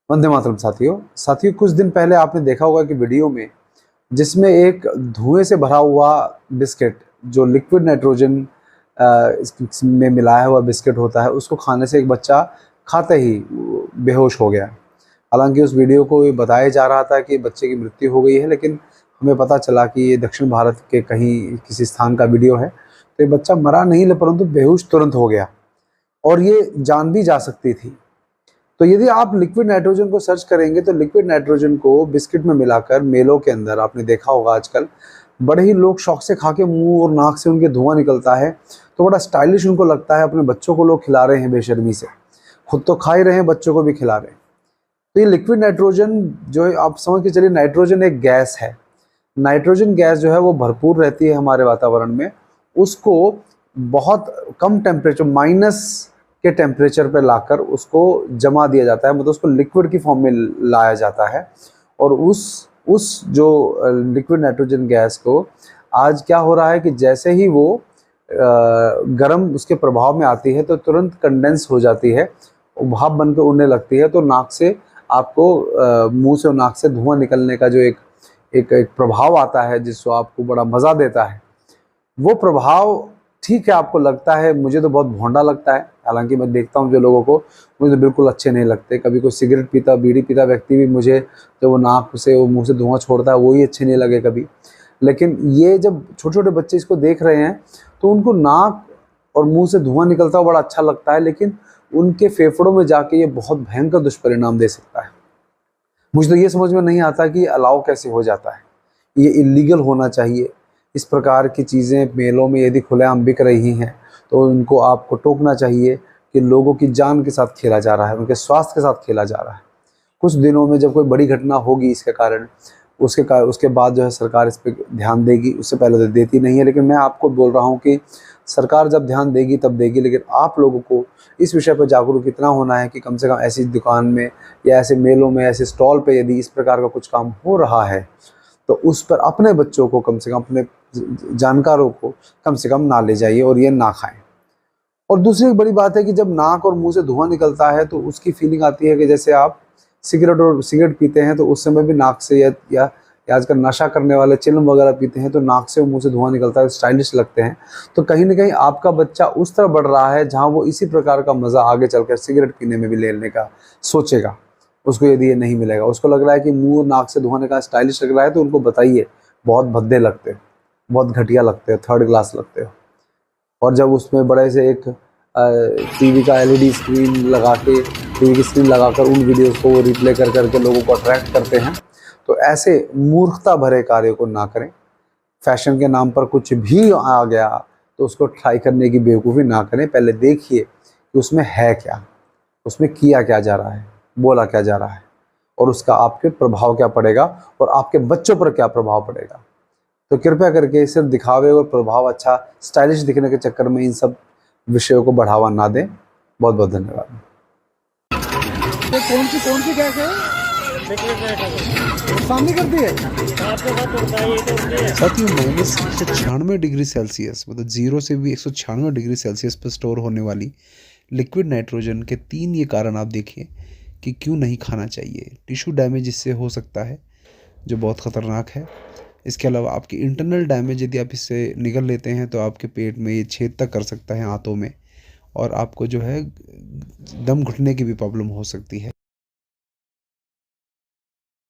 वंदे मातरम साथियों, कुछ दिन पहले आपने देखा होगा कि वीडियो में जिसमें एक धुएं से भरा हुआ बिस्किट जो लिक्विड नाइट्रोजन में मिलाया हुआ बिस्किट होता है, उसको खाने से एक बच्चा खाते ही बेहोश हो गया। हालांकि उस वीडियो को ये बताया जा रहा था कि बच्चे की मृत्यु हो गई है, लेकिन हमें पता चला कि ये दक्षिण भारत के कहीं किसी स्थान का वीडियो है। तो ये बच्चा मरा नहीं, परंतु बेहोश तुरंत हो गया और ये जान भी जा सकती थी। तो यदि आप लिक्विड नाइट्रोजन को सर्च करेंगे तो लिक्विड नाइट्रोजन को बिस्किट में मिलाकर मेलों के अंदर आपने देखा होगा आजकल बड़े ही लोग शौक से खा के मुंह और नाक से उनके धुआं निकलता है, तो बड़ा स्टाइलिश उनको लगता है। अपने बच्चों को लोग खिला रहे हैं बेशर्मी से, खुद तो खा ही रहे हैं, बच्चों को भी खिला रहे हैं। तो ये लिक्विड नाइट्रोजन जो है, आप समझ के चलिए नाइट्रोजन एक गैस है। नाइट्रोजन गैस जो है वो भरपूर रहती है हमारे वातावरण में। उसको बहुत कम टेम्परेचर, माइनस के टेम्परेचर पे लाकर उसको जमा दिया जाता है, मतलब उसको लिक्विड की फॉर्म में लाया जाता है। और उस जो लिक्विड नाइट्रोजन गैस को आज क्या हो रहा है कि जैसे ही वो गर्म उसके प्रभाव में आती है तो तुरंत कंडेंस हो जाती है, भाप बनकर उड़ने लगती है। तो नाक से आपको मुंह से और नाक से धुआं निकलने का जो एक प्रभाव आता है, जिसको आपको बड़ा मज़ा देता है, वो प्रभाव ठीक है आपको लगता है। मुझे तो बहुत भोंडा लगता है। हालांकि मैं देखता हूँ जो लोगों को, मुझे तो बिल्कुल अच्छे नहीं लगते। कभी कोई सिगरेट पीता, बीड़ी पीता व्यक्ति भी मुझे जब वो नाक से वो मुंह से धुआं छोड़ता है, वो ही अच्छे नहीं लगे कभी। लेकिन ये जब छोटे छोटे बच्चे इसको देख रहे हैं तो उनको नाक और मुंह से धुआं निकलता हुआ बड़ा अच्छा लगता है, लेकिन उनके फेफड़ों में जाके ये बहुत भयंकर दुष्परिणाम दे सकता है। मुझे तो ये समझ में नहीं आता कि अलाउ कैसे हो जाता है। ये इलीगल होना चाहिए। इस प्रकार की चीज़ें मेलों में यदि खुलेआम बिक रही हैं तो उनको आपको टोकना चाहिए कि लोगों की जान के साथ खेला जा रहा है, उनके स्वास्थ्य के साथ खेला जा रहा है। कुछ दिनों में जब कोई बड़ी घटना होगी इसके कारण, उसके बाद जो है सरकार इस पर ध्यान देगी। उससे पहले तो देती नहीं है। लेकिन मैं आपको बोल रहा हूँ कि सरकार जब ध्यान देगी तब देगी, लेकिन आप लोगों को इस विषय पर जागरूक इतना होना है कि कम से कम ऐसी दुकान में या ऐसे मेलों में, ऐसे स्टॉल पे यदि इस प्रकार का कुछ काम हो रहा है तो उस पर अपने बच्चों को, कम से कम अपने जानकारों को कम से कम ना ले जाइए और ये ना खाएं। और दूसरी एक बड़ी बात है कि जब नाक और मुंह से धुआं निकलता है तो उसकी फीलिंग आती है कि जैसे आप सिगरेट पीते हैं तो उस समय भी नाक से या आजकल नशा करने वाले चिल्म वगैरह पीते हैं तो नाक से और मुंह से धुआं निकलता है, स्टाइलिश लगते हैं। तो कहीं ना कहीं आपका बच्चा उस तरह बढ़ रहा है जहां वो इसी प्रकार का मज़ा आगे चलकर सिगरेट पीने में भी लेने का सोचेगा। उसको यदि ये नहीं मिलेगा, उसको लग रहा है कि मुंह और नाक से धुआं निकलना स्टाइलिश लग रहा है, तो उनको बताइए बहुत भद्दे लगते हो, बहुत घटिया लगते हो, थर्ड क्लास लगते हो। और जब उसमें बड़े से एक टीवी का एलईडी स्क्रीन लगा के, टीवी की स्क्रीन लगाकर उन वीडियोस को रिप्ले कर करके लोगों को अट्रैक्ट करते हैं, तो ऐसे मूर्खता भरे कार्यों को ना करें। फैशन के नाम पर कुछ भी आ गया तो उसको ट्राई करने की बेवकूफ़ी ना करें। पहले देखिए कि उसमें है क्या, उसमें किया क्या जा रहा है, बोला क्या जा रहा है, और उसका आपके प्रभाव क्या पड़ेगा और आपके बच्चों पर क्या प्रभाव पड़ेगा। तो कृपया करके सिर्फ दिखावे और प्रभाव, अच्छा स्टाइलिश दिखने के चक्कर में इन सब विषयों को बढ़ावा ना दें। बहुत बहुत धन्यवाद। तो कौन सी गैस है? सामने कर दी है साथियों। -196 डिग्री सेल्सियस, मतलब 0 से भी 196 डिग्री सेल्सियस पर स्टोर होने वाली लिक्विड नाइट्रोजन के 3 ये कारण आप देखिए कि क्यों नहीं खाना चाहिए। टिश्यू डैमेज इससे हो सकता है जो बहुत ख़तरनाक है। इसके अलावा आपकी इंटरनल डैमेज यदि आप इससे निगल लेते हैं तो आपके पेट में ये छेद तक कर सकता है, आंतों में, और आपको जो है दम घुटने की भी प्रॉब्लम हो सकती है।